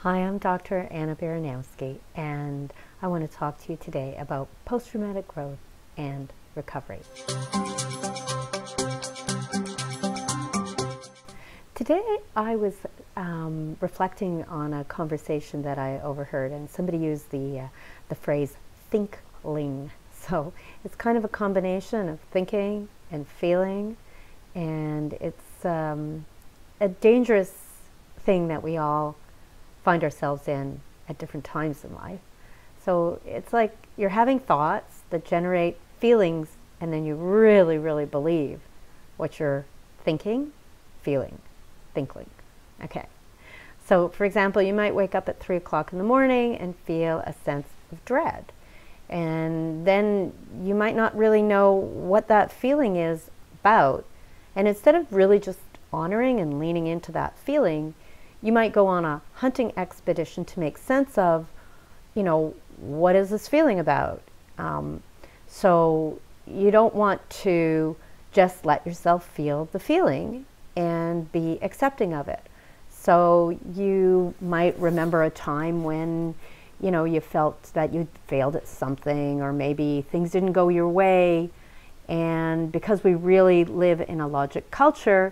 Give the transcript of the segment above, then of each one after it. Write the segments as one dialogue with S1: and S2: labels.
S1: Hi, I'm Dr. Anna Baranowski, and I want to talk to you today about post-traumatic growth and recovery. Today I was reflecting on a conversation that I overheard, and somebody used the phrase ThinkLIng. So it's kind of a combination of thinking and feeling, and it's a dangerous thing that we all find ourselves in at different times in life. So it's like you're having thoughts that generate feelings, and then you really, really believe what you're thinking, feeling, ThinkLIng. Okay. So for example, you might wake up at 3 o'clock in the morning and feel a sense of dread. And then you might not really know what that feeling is about. And instead of really just honoring and leaning into that feeling, you might go on a hunting expedition to make sense of, what is this feeling about? So you don't want to just let yourself feel the feeling and be accepting of it. So you might remember a time when, you felt that you failed at something, or maybe things didn't go your way. And because we really live in a logic culture,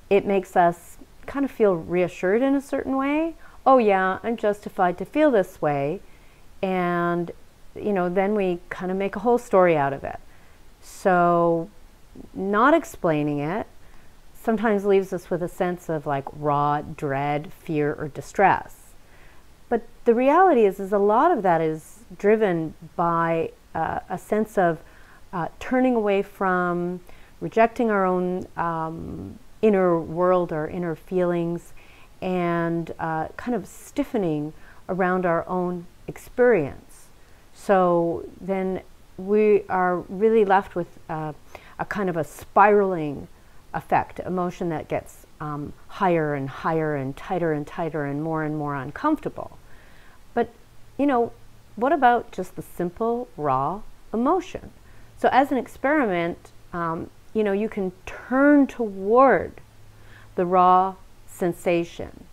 S1: it makes us kind of feel reassured in a certain way. Oh yeah, I'm justified to feel this way. And then we kind of make a whole story out of it. So not explaining it sometimes leaves us with a sense of like raw dread, fear, or distress. But the reality is a lot of that is driven by a sense of turning away from, rejecting our own inner world, our inner feelings, and kind of stiffening around our own experience. So then we are really left with a kind of a spiraling effect, emotion that gets higher and higher and tighter and more uncomfortable. But what about just the simple raw emotion? So as an experiment, you can turn toward the raw sensation,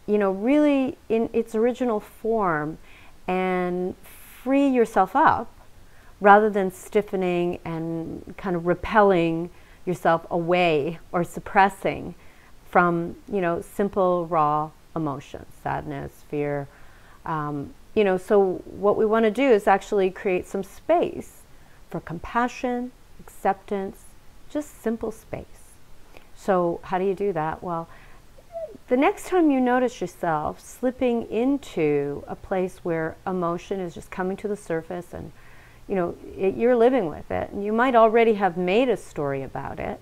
S1: really in its original form, and free yourself up rather than stiffening and kind of repelling yourself away or suppressing from, simple raw emotions, sadness, fear. So what we want to do is actually create some space for compassion, acceptance, just simple space. So how do you do that? Well, the next time you notice yourself slipping into a place where emotion is just coming to the surface and you're living with it, and you might already have made a story about it,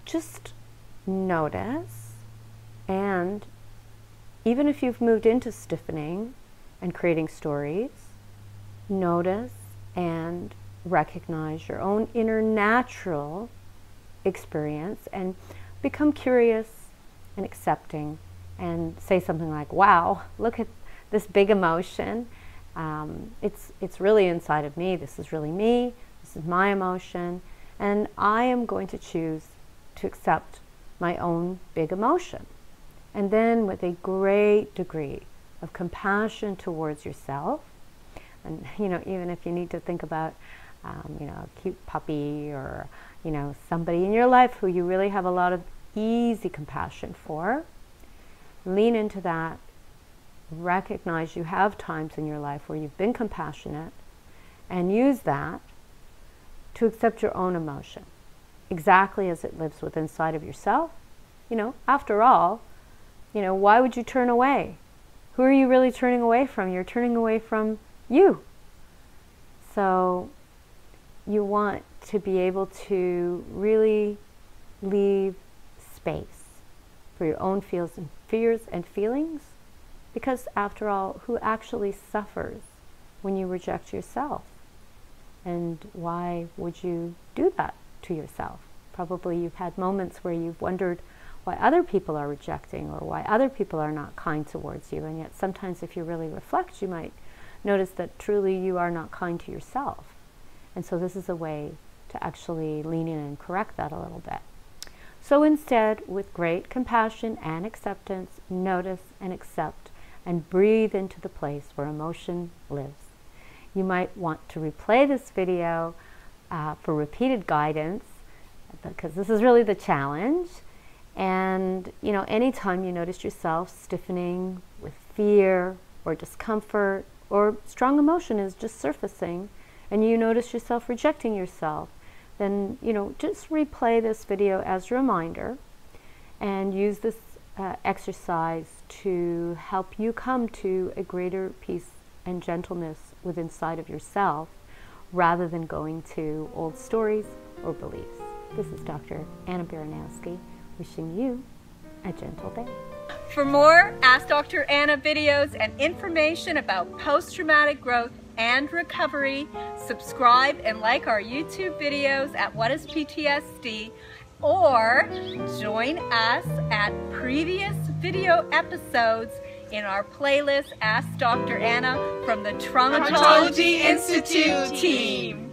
S1: just notice. And even if you've moved into stiffening and creating stories, notice and recognize your own inner natural experience and become curious and accepting, and say something like, wow, look at this big emotion. It's really inside of me. This is really me. This is my emotion. And I am going to choose to accept my own big emotion. And then with a great degree of compassion towards yourself, and even if you need to think about a cute puppy, or somebody in your life who you really have a lot of easy compassion for, lean into that. Recognize you have times in your life where you've been compassionate, and use that to accept your own emotion exactly as it lives within inside of yourself. After all, why would you turn away? Who are you really turning away from? You're turning away from you. So you want to be able to really leave space for your own fears and feelings, because after all, who actually suffers when you reject yourself? And why would you do that to yourself? Probably you've had moments where you've wondered why other people are rejecting, or why other people are not kind towards you, and yet sometimes if you really reflect, you might notice that truly you are not kind to yourself. And so this is a way to actually lean in and correct that a little bit. So instead, with great compassion and acceptance, notice and accept and breathe into the place where emotion lives. You might want to replay this video for repeated guidance, because this is really the challenge. And anytime you notice yourself stiffening with fear or discomfort, or strong emotion is just surfacing, and you notice yourself rejecting yourself, then just replay this video as a reminder and use this exercise to help you come to a greater peace and gentleness within inside of yourself, rather than going to old stories or beliefs. This is Dr. Anna Baranowski, wishing you a gentle day.
S2: For more Ask Dr. Anna videos and information about post-traumatic growth and recovery, subscribe and like our YouTube videos at What is PTSD, or join us at previous video episodes in our playlist Ask Dr. Anna from the Traumatology Institute team.